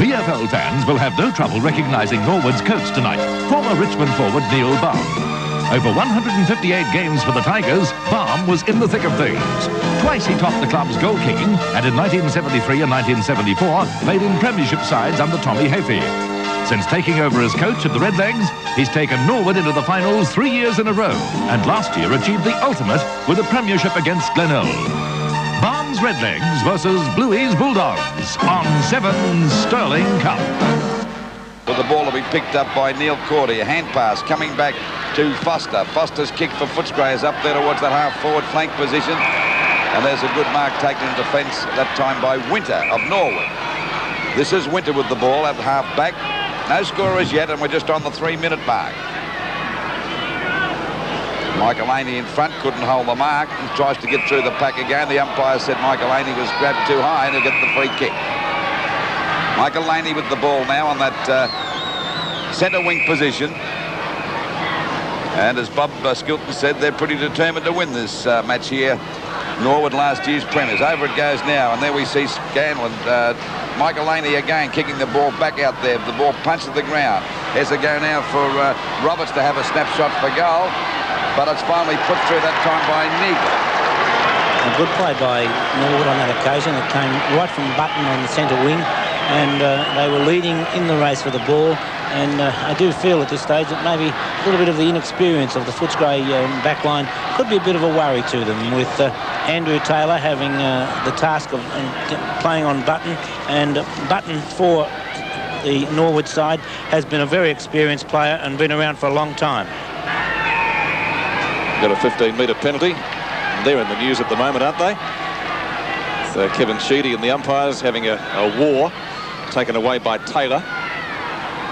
VFL fans will have no trouble recognising Norwood's coach tonight, former Richmond forward Neil Baum. Over 158 games for the Tigers, Baum was in the thick of things. Twice he topped the club's goal-kicking, and in 1973 and 1974 played in premiership sides under Tommy Hafey. Since taking over as coach of the Redlegs, he's taken Norwood into the finals 3 years in a row, and last year achieved the ultimate with a premiership against Glenelg. Baum's Redlegs versus Bluey's Bulldogs on 7 Sterling Cup. With the ball to be picked up by Neil Cordy, a hand pass coming back to Foster. Foster's kick for Footscray is up there towards that half-forward flank position. And there's a good mark taken in defence, that time by Winter of Norwood. This is Winter with the ball at half-back. No scorers yet, and we're just on the 3-minute mark. Michael Aney in front, couldn't hold the mark. He tries to get through the pack again. The umpire said Michael Aney was grabbed too high and he'll get the free kick. Michael Laney with the ball now on that centre wing position. And as Bob Skilton said, they're pretty determined to win this match here. Norwood, last year's premiers. Over it goes now, and there we see Scanlon. Michael Laney again kicking the ball back out there. The ball punched to the ground. Here's a go now for Roberts to have a snapshot for goal, but it's finally put through that time by Neagle. A good play by Norwood on that occasion. It came right from Button on the centre wing, and they were leading in the race for the ball. And I do feel at this stage that maybe a little bit of the inexperience of the Footscray backline could be a bit of a worry to them, with Andrew Taylor having the task of playing on Button, and Button for the Norwood side has been a very experienced player and been around for a long time. Got a 15-metre penalty. They're in the news at the moment, aren't they? So Kevin Sheedy and the umpires having a war, taken away by Taylor.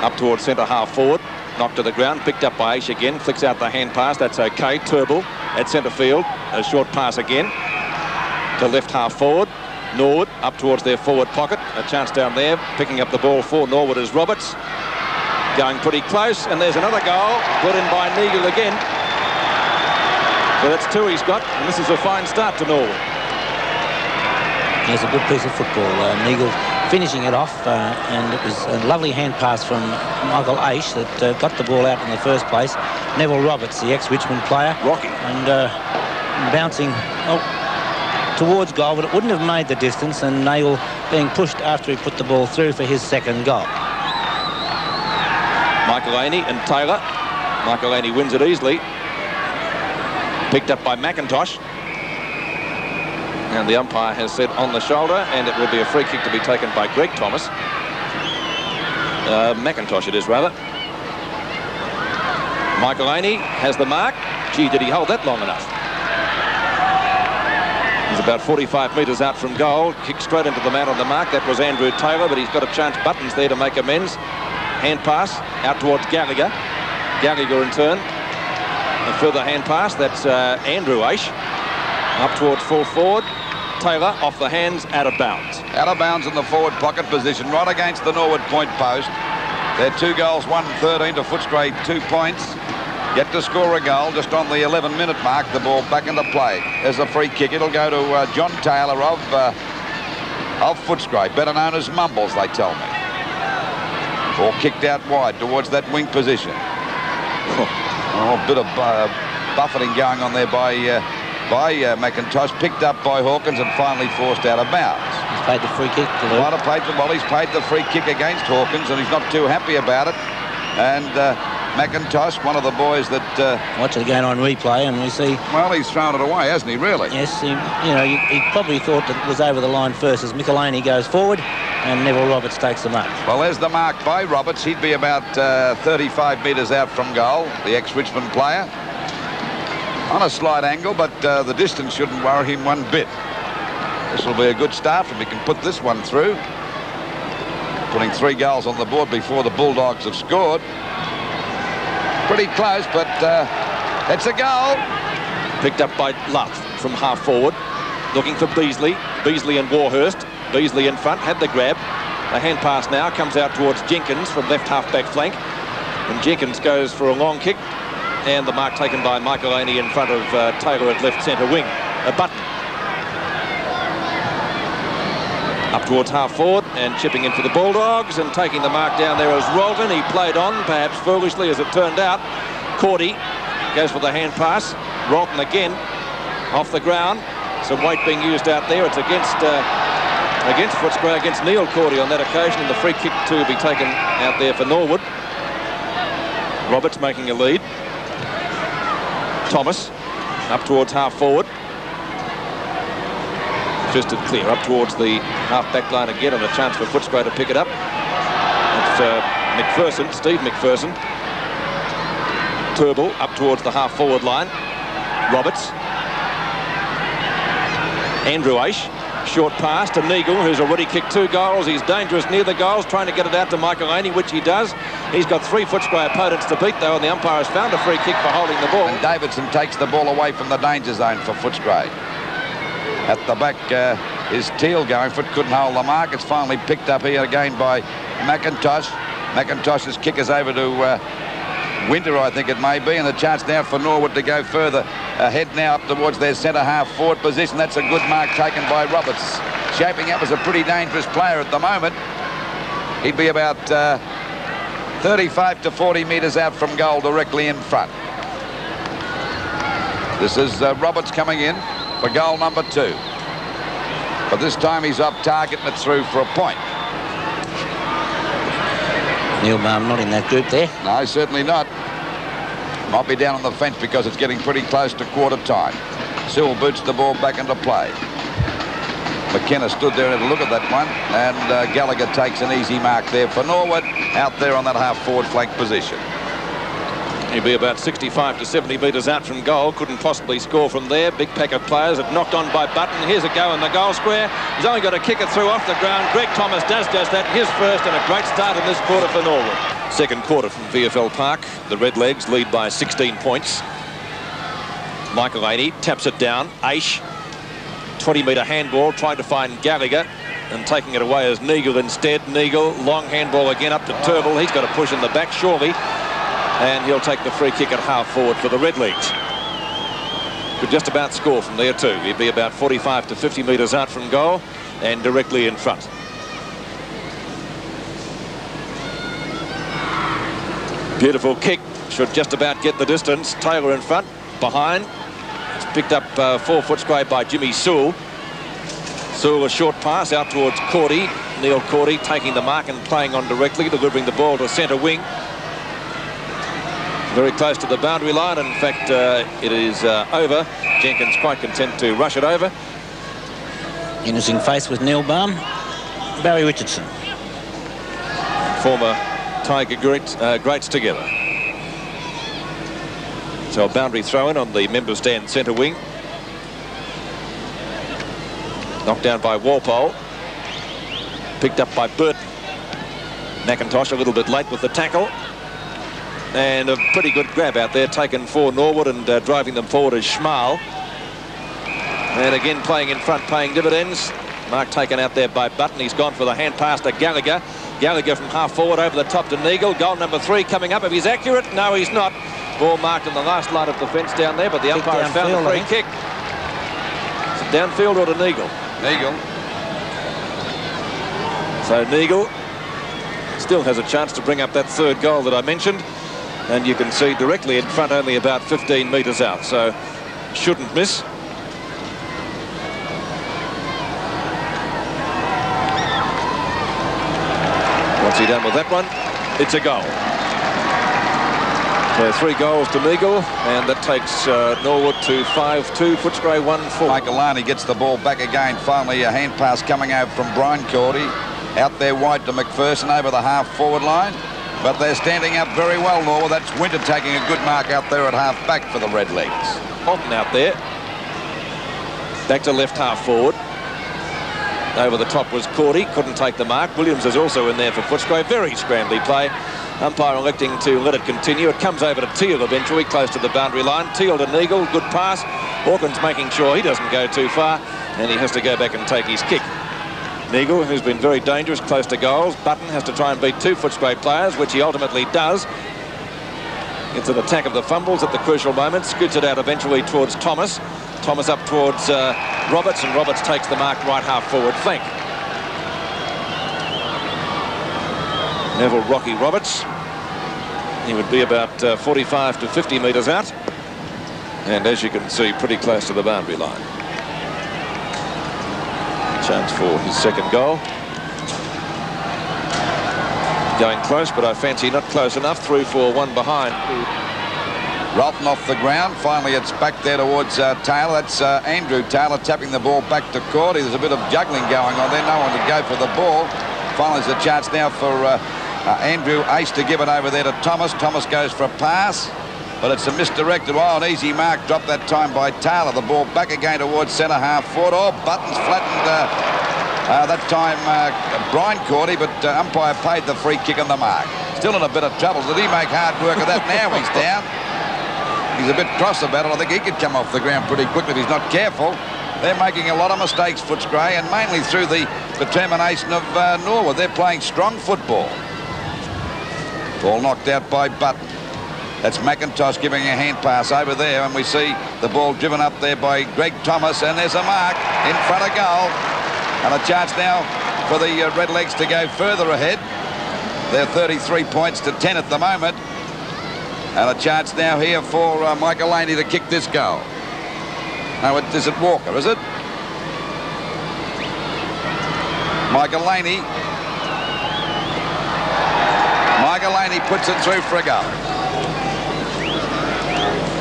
Up towards centre half forward, knocked to the ground, picked up by Aish again, flicks out the hand pass, that's okay. Turnbull at centre field, a short pass again to left half forward. Norwood up towards their forward pocket, a chance down there, picking up the ball for Norwood as Roberts. Going pretty close, and there's another goal, put in by Neagle again. So that's 2 he's got, and this is a fine start to Norwood. It's a good piece of football. Neagle finishing it off, and it was a lovely hand pass from Michael Aish that got the ball out in the first place. Neville Roberts, the ex-Richmond player, Rocky, and bouncing towards goal, but it wouldn't have made the distance, and Neagle being pushed after he put the ball through for his second goal. Michael Aney and Taylor. Michael Aney wins it easily. Picked up by McIntosh. And the umpire has said on the shoulder, and it will be a free kick to be taken by Greg Thomas. McIntosh it is, rather. Michael Aney has the mark. Gee, did he hold that long enough? He's about 45 metres out from goal. Kicked straight into the man on the mark. That was Andrew Taylor, but he's got a chance. Buttons there to make amends. Hand pass out towards Gallagher. Gallagher in turn. A further hand pass. That's Andrew Aish. Up towards full forward. Taylor off the hands, out of bounds. Out of bounds in the forward pocket position, right against the Norwood point post. They're 2 goals, 1-13 to Footscray, 2 points. Yet to score a goal just on the 11-minute mark. The ball back into play. There's a free kick. It'll go to John Taylor of Footscray, better known as Mumbles, they tell me. Ball kicked out wide towards that wing position. A bit of buffeting going on there by McIntosh, picked up by Hawkins and finally forced out of bounds. He's paid the free kick. He's paid the free kick against Hawkins, and he's not too happy about it. And McIntosh, one of the boys that... Watch it again on replay, and we see... Well, he's thrown it away, hasn't he, really? Yes, he probably thought that it was over the line first as Michelini goes forward, and Neville Roberts takes the mark. Well, there's the mark by Roberts. He'd be about 35 metres out from goal, the ex-Richmond player. On a slight angle, but the distance shouldn't worry him one bit. This will be a good start if he can put this one through. Putting 3 goals on the board before the Bulldogs have scored. Pretty close, but it's a goal. Picked up by Love from half forward. Looking for Beasley. Beasley and Warhurst. Beasley in front, had the grab. The hand pass now comes out towards Jenkins from left half-back flank. And Jenkins goes for a long kick. And the mark taken by Michael Aney in front of Taylor at left centre wing. A Button. Up towards half forward and chipping in for the Bulldogs and taking the mark down there as Rolton. He played on, perhaps foolishly as it turned out. Cordy goes for the hand pass. Rolton again off the ground. Some weight being used out there. It's against Footscray, against Neil Cordy on that occasion, and the free kick to be taken out there for Norwood. Roberts making a lead. Thomas up towards half forward. Fisted clear up towards the half-back line again, and a chance for Footscray to pick it up. It's McPherson, Steve McPherson. Turnbull up towards the half-forward line. Roberts. Andrew Aish. Short pass to Neagle, who's already kicked 2 goals. He's dangerous near the goals, trying to get it out to Michael Laney, which he does. He's got 3 Footscray opponents to beat, though, and the umpire has found a free kick for holding the ball. And Davidson takes the ball away from the danger zone for Footscray. At the back is Teal going for it, couldn't hold the mark. It's finally picked up here again by McIntosh. McIntosh's kick is over to Winter, I think it may be, and a chance now for Norwood to go further ahead now up towards their centre half forward position. That's a good mark taken by Roberts. Shaping up as a pretty dangerous player at the moment. He'd be about 35 to 40 metres out from goal, directly in front. This is Roberts coming in for goal number 2. But this time he's off target and it's through for a point. Neil Baum not in that group there. No, certainly not. Might be down on the fence because it's getting pretty close to quarter time. Sewell boots the ball back into play. McKenna stood there and had a look at that one, and Gallagher takes an easy mark there for Norwood, out there on that half-forward flank position. He'd be about 65 to 70 metres out from goal. Couldn't possibly score from there. Big pack of players. It knocked on by Button. Here's a go in the goal square. He's only got to kick it through off the ground. Greg Thomas does just that. His first, and a great start in this quarter for Norwood. Second quarter from VFL Park. The Redlegs lead by 16 points. Michael Laney taps it down. Aish, 20-metre handball, trying to find Gallagher, and taking it away as Neagle instead. Neagle, long handball again up to Turnbull. He's got to push in the back, surely. And he'll take the free kick at half forward for the Redlegs. Could just about score from there too. He'd be about 45 to 50 metres out from goal and directly in front. Beautiful kick. Should just about get the distance. Taylor in front. Behind. It's picked up 4 Footscray by Jimmy Sewell. Sewell, a short pass out towards Cordy. Neil Cordy taking the mark and playing on directly, delivering the ball to centre wing. Very close to the boundary line. In fact, it is over. Jenkins quite content to rush it over. Innocent face with Neil Baum. Barry Richardson. Former Tiger greats together. So a boundary throw-in on the member stand centre wing. Knocked down by Walpole. Picked up by Burton. McIntosh a little bit late with the tackle. And a pretty good grab out there, taken for Norwood, and driving them forward is Schmal. And again playing in front, paying dividends. Mark taken out there by Button. He's gone for the hand pass to Gallagher. Gallagher from half forward over the top to Neagle. Goal number 3 coming up. If he's accurate, no, he's not. Ball marked on the last line of the fence down there, but the umpire has found a free kick. Is it downfield or to Neagle? Neagle. So Neagle still has a chance to bring up that 3rd goal that I mentioned. And you can see directly in front, only about 15 metres out, so shouldn't miss. What's he done with that one? It's a goal. So 3 goals to Neagle, and that takes Norwood to 5-2. Footscray 1-4. Michael Laney gets the ball back again. Finally, a hand pass coming out from Brian Cordy. Out there wide to McPherson over the half-forward line. But they're standing up very well, Norwood. That's Winter taking a good mark out there at half-back for the Redlegs. Holton out there. Back to left half-forward. Over the top was Cordy. Couldn't take the mark. Williams is also in there for Footscray. Very scrambly play. Umpire electing to let it continue. It comes over to Teal eventually, close to the boundary line. Teal to Neagle. Good pass. Hawkins making sure he doesn't go too far, and he has to go back and take his kick. Neagle, who's been very dangerous, close to goals. Button has to try and beat 2 Footscray players, which he ultimately does. It's an attack of the fumbles at the crucial moment. Scoots it out eventually towards Thomas. Thomas up towards Roberts, and Roberts takes the mark right half forward flank. Neville Rocky Roberts. He would be about 45 to 50 metres out. And as you can see, pretty close to the boundary line. Chance for his second goal. Going close, but I fancy not close enough. Through for one behind. Rolton off the ground. Finally, it's back there towards Taylor. That's Andrew Taylor tapping the ball back to Cordy. There's a bit of juggling going on there. No one to go for the ball. Finally, there's a chance now for Andrew Ace to give it over there to Thomas. Thomas goes for a pass, but it's a misdirected. Oh, an easy mark dropped that time by Taylor. The ball back again towards centre half forward. Oh, Buttons flattened that time Brian Cordy, but umpire paid the free kick on the mark. Still in a bit of trouble. Did he make hard work of that? Now he's down. He's a bit cross about it. I think he could come off the ground pretty quickly if he's not careful. They're making a lot of mistakes, Footscray, and mainly through the determination of Norwood. They're playing strong football. Ball knocked out by Button. That's McIntosh giving a hand pass over there, and we see the ball driven up there by Greg Thomas, and there's a mark in front of goal. And a chance now for the Redlegs to go further ahead. They're 33 points to 10 at the moment. And a chance now here for Michael Laney to kick this goal. No, is it Walker, is it? Michael Laney. Michael Laney puts it through for a goal.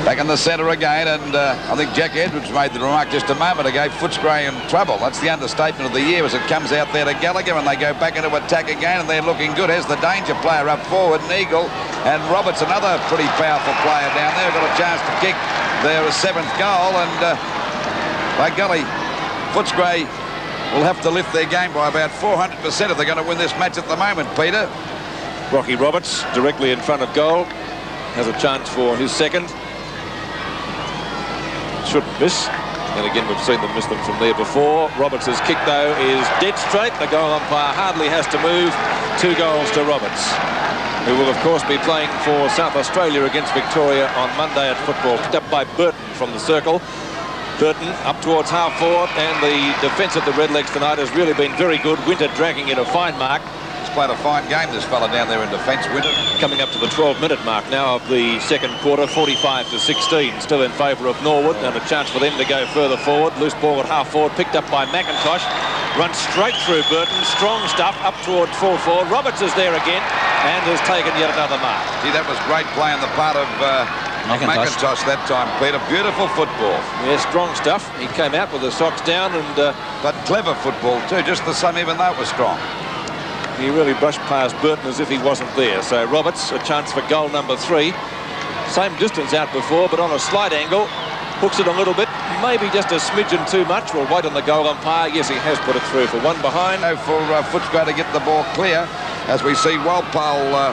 Back in the centre again, and I think Jack Edwards made the remark just a moment ago, Footscray in trouble. That's the understatement of the year as it comes out there to Gallagher, and they go back into attack again, and they're looking good. As the danger player up forward, Neagle, and Roberts, another pretty powerful player down there, got a chance to kick their seventh goal, and by golly, Footscray will have to lift their game by about 400% if they're going to win this match at the moment, Peter. Rocky Roberts directly in front of goal. Has a chance for his second. Shouldn't miss. And again, we've seen them miss them from there before. Roberts' kick, though, is dead straight. The goal umpire hardly has to move. 2 goals to Roberts, who will, of course, be playing for South Australia against Victoria on Monday at football. Picked up by Burton from the circle. Burton up towards half forward, and the defence of the Redlegs tonight has really been very good. Winter dragging in a fine mark. He's played a fine game, this fella down there in defence, Winter. Coming up to the 12-minute mark now of the second quarter, 45 to 16, still in favour of Norwood, and a chance for them to go further forward. Loose ball at half forward, picked up by McIntosh. Runs straight through Burton, strong stuff up towards full forward. Roberts is there again and has taken yet another mark. Gee, that was great play on the part of McIntosh that time, Peter. Beautiful football. Yeah, strong stuff. He came out with the socks down, and but clever football too, just the same, even though it was strong. He really brushed past Burton as if he wasn't there. So Roberts, a chance for goal number 3. Same distance out before, but on a slight angle. Hooks it a little bit, maybe just a smidgen too much. We'll wait on the goal umpire. Yes, he has put it through for one behind. For Footscray to get the ball clear, as we see Walpole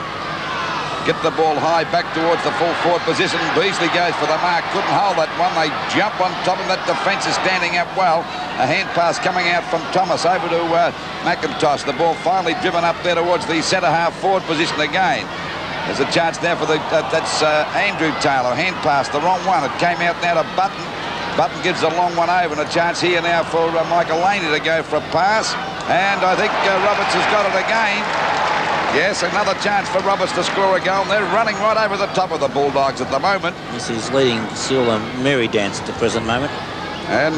get the ball high back towards the full forward position. Beasley goes for the mark, couldn't hold that one. They jump on top of that. Defence is standing up well. A hand pass coming out from Thomas over to McIntosh. The ball finally driven up there towards the centre half forward position again. There's a chance now for the that's Andrew Taylor. Hand pass, the wrong one. It came out now to Button. Button gives a long one over, and a chance here now for Michael Laney to go for a pass. And I think Roberts has got it again. Yes, another chance for Roberts to score a goal. And they're running right over the top of the Bulldogs at the moment. This is leading still a merry dance at the present moment. And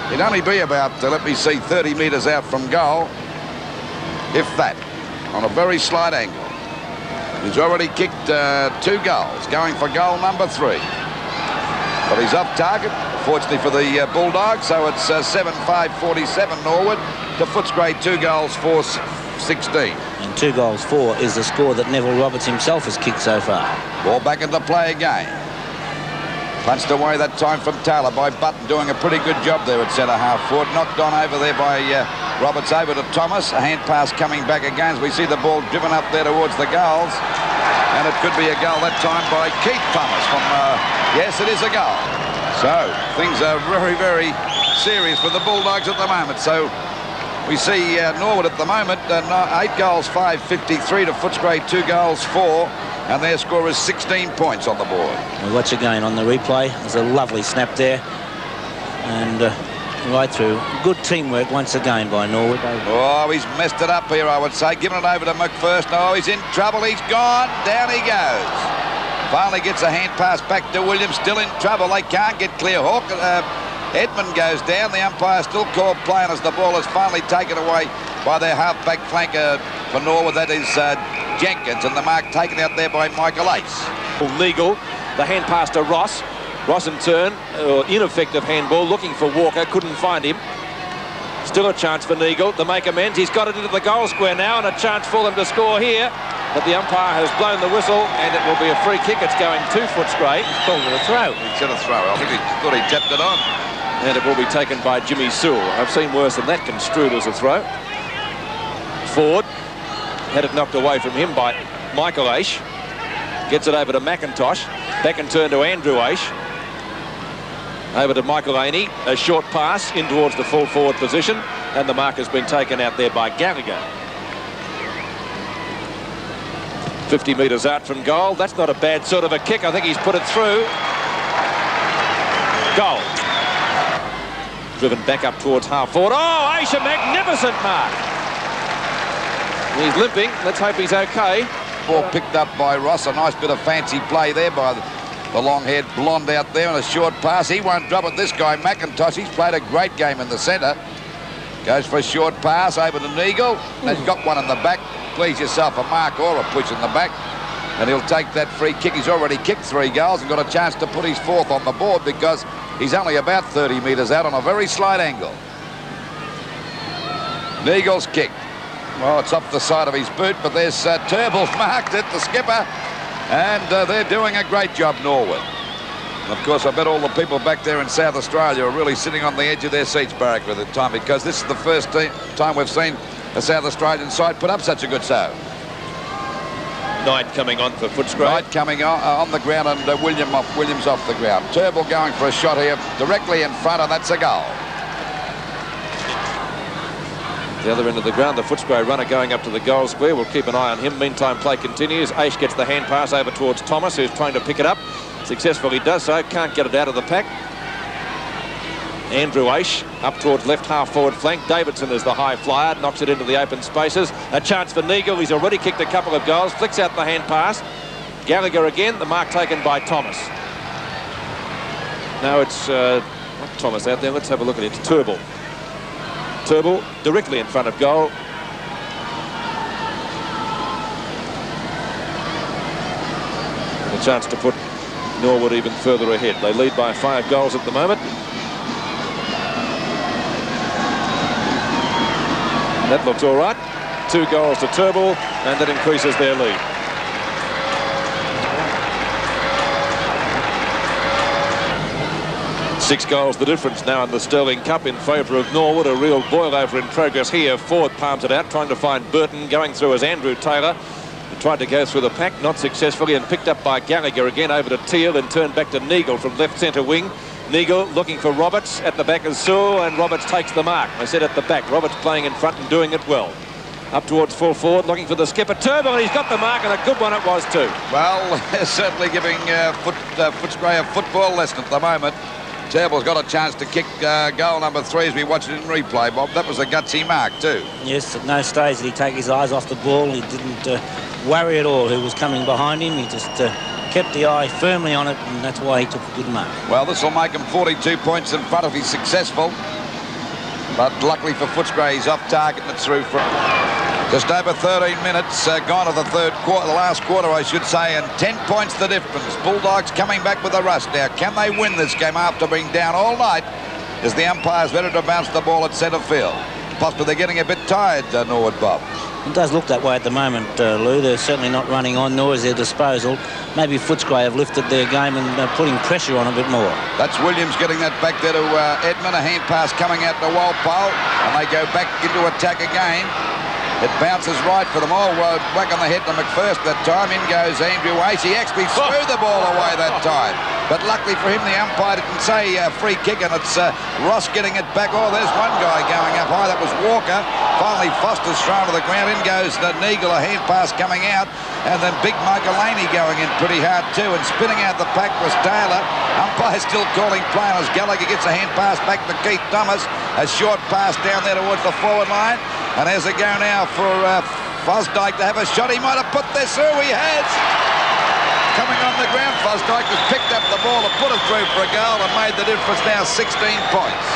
it'd only be about, let me see, 30 metres out from goal, if that, on a very slight angle. He's already kicked 2 goals, going for goal number 3. But he's off target, fortunately for the Bulldogs, so it's 7-5-47 Norwood to Footscray, 2 goals for 16. And 2 goals for is the score that Neville Roberts himself has kicked so far. Ball back into play again. Punched away that time from Taylor by Button, doing a pretty good job there at centre half forward. Knocked on over there by Roberts over to Thomas. A hand pass coming back again as we see the ball driven up there towards the goals. And it could be a goal that time by Keith Thomas from, yes, it is a goal. So things are very, very serious for the Bulldogs at the moment. So we see Norwood at the moment, 8 goals, 5-53 to Footscray, 2 goals, 4. And their score is 16 points on the board. We watch again on the replay. There's a lovely snap there. And right through. Good teamwork once again by Norwood. Oh, he's messed it up here, I would say. Giving it over to McPherson. Oh, he's in trouble. He's gone. Down he goes. Finally gets a hand pass back to Williams. Still in trouble. They can't get clear. Edmund goes down. The umpire still called play, and as the ball is finally taken away by their half-back flanker for Norwood, that is Jenkins, and the mark taken out there by Michael Ace. Legal. The hand pass to Ross. Ross in turn, ineffective handball, looking for Walker, couldn't find him. Still a chance for Neagle to make amends. He's got it into the goal square now, and a chance for them to score here. But the umpire has blown the whistle, and it will be a free kick. It's going to Footscray. He's called it a throw. He said a throw. I think he thought he tapped it on. And it will be taken by Jimmy Sewell. I've seen worse than that construed as a throw. Ford had it knocked away from him by Michael Aish. Gets it over to McIntosh. Back and turn to Andrew Aish. Over to Michael Aney. A short pass in towards the full forward position. And the mark has been taken out there by Gallagher. 50 metres out from goal. That's not a bad sort of a kick. I think he's put it through. Goal. Driven back up towards half forward. Oh, Aish, a magnificent mark. He's limping. Let's hope he's okay. Ball picked up by Ross. A nice bit of fancy play there by the long-haired blonde out there, and a short pass. He won't drop it, this guy, McIntosh. He's played a great game in the centre. Goes for a short pass over to Neagle. He's got one in the back. Please yourself, a mark or a push in the back. And he'll take that free kick. He's already kicked 3 goals and got a chance to put his 4th on the board because he's only about 30 metres out on a very slight angle. Neagle's kick. Well, it's off the side of his boot, but there's Turnbull's marked it, the skipper, and they're doing a great job, Norwood. And of course, I bet all the people back there in South Australia are really sitting on the edge of their seats, Barrack, with the time, because this is the first time we've seen a South Australian side put up such a good show. Knight coming on for Footscray. Knight coming on the ground, and Williams off the ground. Turnbull going for a shot here, directly in front, and that's a goal. The other end of the ground, the Footscray runner going up to the goal square. We'll keep an eye on him. Meantime, play continues. Aish gets the hand pass over towards Thomas, who's trying to pick it up. Successfully does so. Can't get it out of the pack. Andrew Aish up towards left half forward flank. Davidson is the high flyer. Knocks it into the open spaces. A chance for Neagle. He's already kicked a couple of goals. Flicks out the hand pass. Gallagher again. The mark taken by Thomas. Now it's not Thomas out there. Let's have a look at it. It's Turnbull. Turnbull directly in front of goal. A chance to put Norwood even further ahead. They lead by 5 goals at the moment. That looks all right. 2 goals to Turnbull, and that increases their lead. Six goals the difference now in the Sterling Cup in favour of Norwood. A real boil-over in progress here. Ford palms it out, trying to find Burton. Going through as Andrew Taylor. He tried to go through the pack, not successfully, and picked up by Gallagher again over to Teal and turned back to Neagle from left centre wing. Neagle looking for Roberts at the back of Sewell, and Roberts takes the mark. I said at the back. Roberts playing in front and doing it well. Up towards full forward, looking for the skipper. Turnbull, and he's got the mark, and a good one it was too. Well, they're certainly giving Footscray a football lesson at the moment. Turnbull's got a chance to kick goal number 3 as we watch it in replay, Bob. That was a gutsy mark too. Yes, at no stage did he take his eyes off the ball. He didn't worry at all who was coming behind him. He just kept the eye firmly on it, and that's why he took a good mark. Well, this will make him 42 points in front if he's successful. But luckily for Footscray, he's off target and it's through for just over 13 minutes gone to the last quarter, I should say, and 10 points the difference. Bulldogs coming back with a rush now. Can they win this game after being down all night as the umpire's ready to bounce the ball at centre field? Possibly they're getting a bit tired, Norwood, Bob. It does look that way at the moment, Lou. They're certainly not running on, nor is their disposal. Maybe Footscray have lifted their game and putting pressure on a bit more. That's Williams getting that back there to Edmund. A hand pass coming out to Walpole, and they go back into attack again. It bounces right for them all. Whack on the head to McPherson that time. In goes Andrew Wace. He actually threw the ball away that time. But luckily for him, the umpire didn't say free kick, and it's Ross getting it back. Oh, there's one guy going up high. That was Walker. Finally, Foster's thrown to the ground. In goes the Neagle, a hand pass coming out. And then big Michael Laney going in pretty hard too. And spinning out the pack was Taylor. Umpire still calling play as Gallagher gets a hand pass back to Keith Thomas. A short pass down there towards the forward line. And there's a go now for Fosdyke to have a shot. He might have put this through. He has. Coming on the ground, Fosdyke has picked up the ball and put it through for a goal and made the difference now 16 points.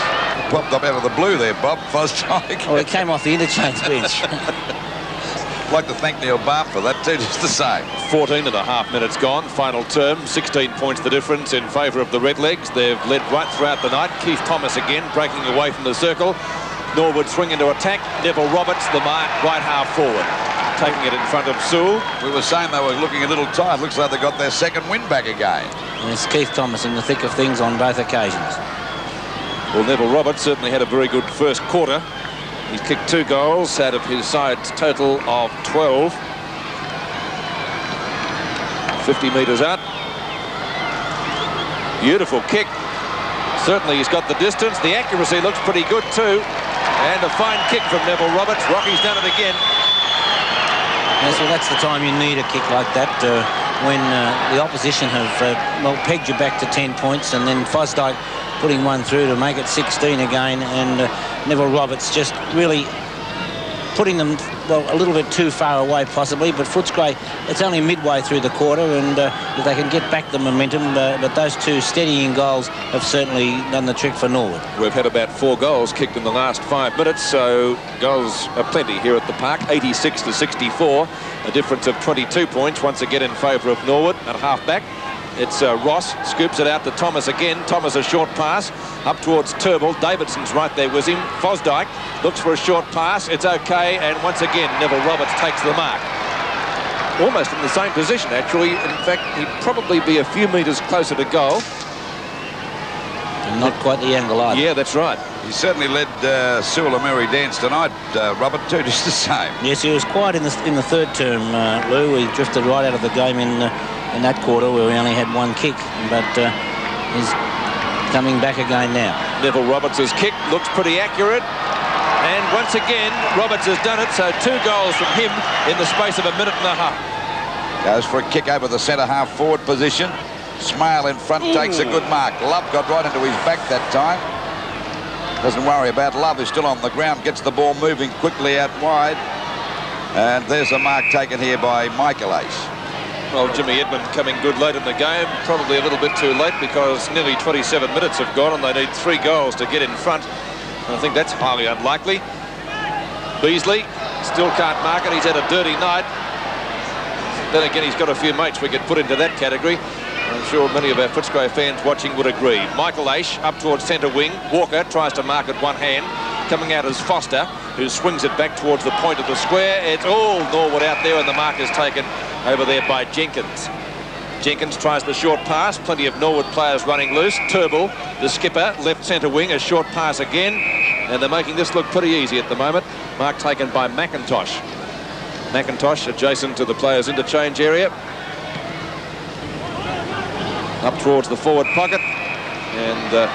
Popped up out of the blue there, Bob, Fosdyke. Oh, it came off the interchange bench. I'd like to thank Neil Barr for that too, just the same. 14 and a half minutes gone. Final term, 16 points the difference in favour of the Redlegs. They've led right throughout the night. Keith Thomas again breaking away from the circle. Norwood swing into attack. Neville Roberts, the mark, right half forward. Taking it in front of Sewell. We were saying they were looking a little tired. Looks like they got their second win back again. And it's Keith Thomas in the thick of things on both occasions. Well, Neville Roberts certainly had a very good first quarter. He's kicked 2 goals out of his side's total of 12. 50 metres out. Beautiful kick. Certainly he's got the distance. The accuracy looks pretty good too. And a fine kick from Neville Roberts. Rocky's done it again. Yes, well, that's the time you need a kick like that, when the opposition have pegged you back to 10 points, and then Fosdyke putting one through to make it 16 again, and Neville Roberts just really putting them, well, a little bit too far away possibly, but Footscray, it's only midway through the quarter, and if they can get back the momentum, but those 2 steadying goals have certainly done the trick for Norwood. We've had about 4 goals kicked in the last 5 minutes, so goals are plenty here at the park. 86 to 64, a difference of 22 points once again in favour of Norwood at half-back. It's Ross, scoops it out to Thomas again. Thomas a short pass up towards Turnbull. Davidson's right there with him. Fosdyke looks for a short pass. It's okay, and once again Neville Roberts takes the mark. Almost in the same position, actually. In fact, he'd probably be a few metres closer to goal. And not quite the angle either. Yeah, that's right. He certainly led Sewell and Mary dance tonight, Robert, too, just the same. Yes, he was quiet in the third term, Lou. He drifted right out of the game in that quarter where we only had 1 kick, but he's coming back again now. Neville Roberts' kick looks pretty accurate, and once again Roberts has done it, so 2 goals from him in the space of a minute and a half. Goes for a kick over the centre half forward position. Smale in front, takes a good mark. Love got right into his back that time. Doesn't worry about Love, who's still on the ground, gets the ball moving quickly out wide, and there's a mark taken here by Michael Ace. Well, Jimmy Edmund coming good late in the game, probably a little bit too late because nearly 27 minutes have gone and they need 3 goals to get in front. And I think that's highly unlikely. Beasley still can't mark it. He's had a dirty night. Then again, he's got a few mates we could put into that category. I'm sure many of our Footscray fans watching would agree. Michael Aish up towards centre wing. Walker tries to mark it one hand. Coming out as Foster, who swings it back towards the point of the square. It's all Norwood out there, and the mark is taken over there by Jenkins. Jenkins tries the short pass. Plenty of Norwood players running loose. Turnbull, the skipper, left centre wing. A short pass again. And they're making this look pretty easy at the moment. Mark taken by McIntosh. McIntosh adjacent to the players' interchange area. Up towards the forward pocket. And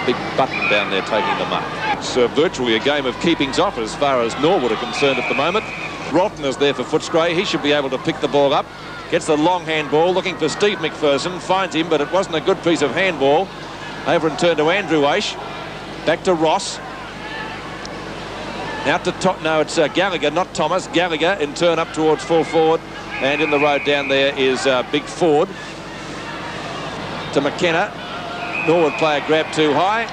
big Button down there taking the mark. It's virtually a game of keepings off as far as Norwood are concerned at the moment. Rotten is there for Footscray. He should be able to pick the ball up. Gets the long handball, looking for Steve McPherson. Finds him, but it wasn't a good piece of handball. Over and turn to Andrew Aish. Back to Ross. Out to no, it's Gallagher, not Thomas. Gallagher in turn up towards full forward. And in the road down there is Big Ford. To McKenna. Norwood player grabbed too high.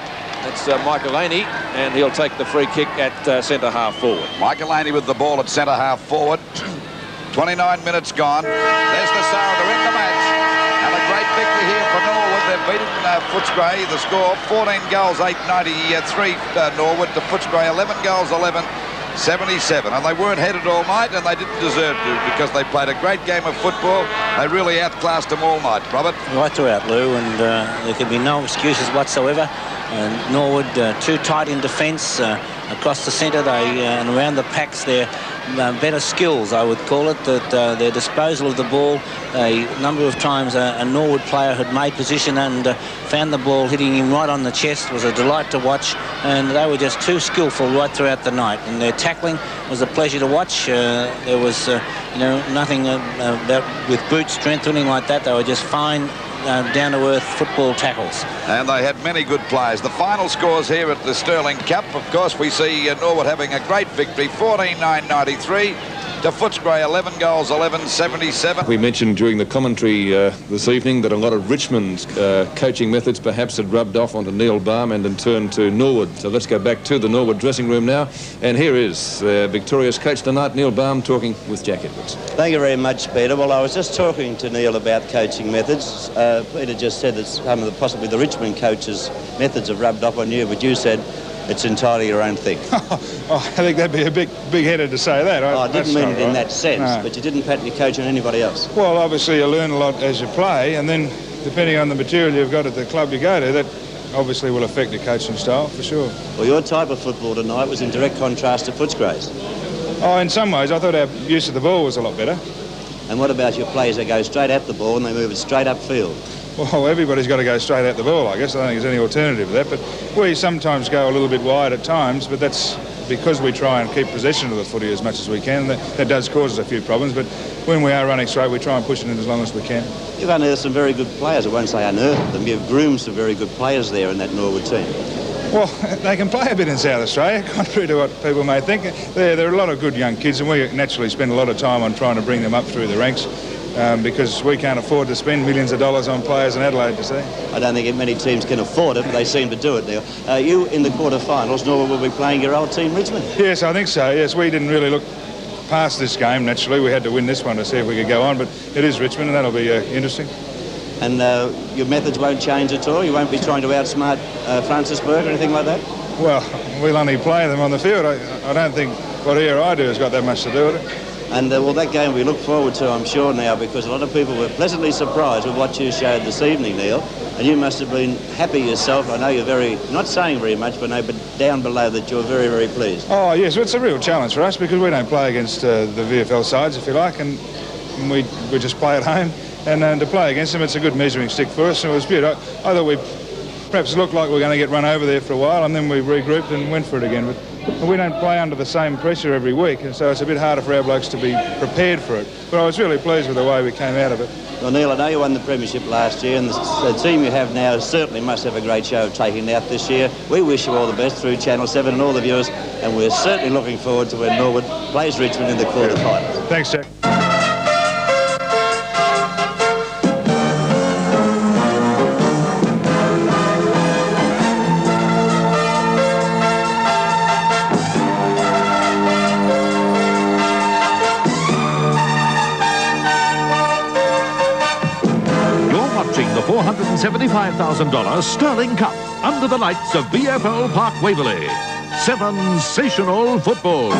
That's Michael Laney, and he'll take the free kick at centre half forward. Michael Laney with the ball at centre half forward. 29 minutes gone. There's the siren to end the match. And a great victory here for Norwood. They've beaten Footscray. The score 14 goals, 893 Norwood to Footscray, 11 goals, 11-77. And they weren't headed all night, and they didn't deserve to because they played a great game of football. They really outclassed them all night, Robert. Right throughout, Lou, and there can be no excuses whatsoever. Norwood too tight in defence across the centre. And around the packs, their better skills, I would call it, that their disposal of the ball. A number of times a Norwood player had made position and found the ball hitting him right on the chest. It was a delight to watch, and they were just too skillful right throughout the night. And their tackling was a pleasure to watch. There was nothing about with boot strength or anything like that. They were just fine, down-to-earth football tackles. And they had many good players. The final scores here at the Sterling Cup, of course, we see Norwood having a great victory, 14-9-93 to Footscray, 11 goals, 11-77. We mentioned during the commentary this evening that a lot of Richmond's coaching methods perhaps had rubbed off onto Neil Baum and in turn to Norwood. So let's go back to the Norwood dressing room now. And here is victorious coach tonight, Neil Baum, talking with Jack Edwards. Thank you very much, Peter. Well, I was just talking to Neil about coaching methods. Peter just said that some of possibly the Richmond coaches' methods have rubbed off on you, but you said it's entirely your own thing. I think that'd be a big-headed to say that. I didn't mean it in that sense, but you didn't pattern your coach on anybody else. Well, obviously you learn a lot as you play, and then depending on the material you've got at the club you go to, that obviously will affect your coaching style, for sure. Well, your type of football tonight was in direct contrast to Footscray's. Oh, in some ways, I thought our use of the ball was a lot better. And what about your players that go straight at the ball and they move it straight upfield? Well, everybody's got to go straight at the ball, I guess. I don't think there's any alternative to that. But we sometimes go a little bit wide at times, but that's because we try and keep possession of the footy as much as we can. That does cause us a few problems, but when we are running straight, we try and push it in as long as we can. You've unearthed some very good players. I won't say unearthed them. You've groomed some very good players there in that Norwood team. Well, they can play a bit in South Australia, contrary to what people may think. There are a lot of good young kids, and we naturally spend a lot of time on trying to bring them up through the ranks. Because we can't afford to spend millions of dollars on players in Adelaide, you see. I don't think many teams can afford it, but they seem to do it now. You, in the quarterfinals, Norwood will be playing your old team, Richmond? Yes, I think so. Yes, we didn't really look past this game, naturally. We had to win this one to see if we could go on, but it is Richmond, and that'll be interesting. And your methods won't change at all? You won't be trying to outsmart Francisburg or anything like that? Well, we'll only play them on the field. I don't think what I do has got that much to do with it. And, well, that game we look forward to, I'm sure, now, because a lot of people were pleasantly surprised with what you showed this evening, Neil. And you must have been happy yourself. I know you're not saying very much, but down below that you're very, very pleased. Oh, yes, well, it's a real challenge for us because we don't play against the VFL sides, if you like, and we just play at home. And to play against them, it's a good measuring stick for us, and it was good. I thought we perhaps looked like we were going to get run over there for a while, and then we regrouped and went for it again. But we don't play under the same pressure every week, and so it's a bit harder for our blokes to be prepared for it. But I was really pleased with the way we came out of it. Well, Neil, I know you won the premiership last year, and the team you have now certainly must have a great show of taking it out this year. We wish you all the best through Channel 7 and all the viewers, and we're certainly looking forward to when Norwood plays Richmond in the quarterfinals. Thanks, Jack. The $475,000 Sterling Cup under the lights of VFL Park Waverley. Sensational football.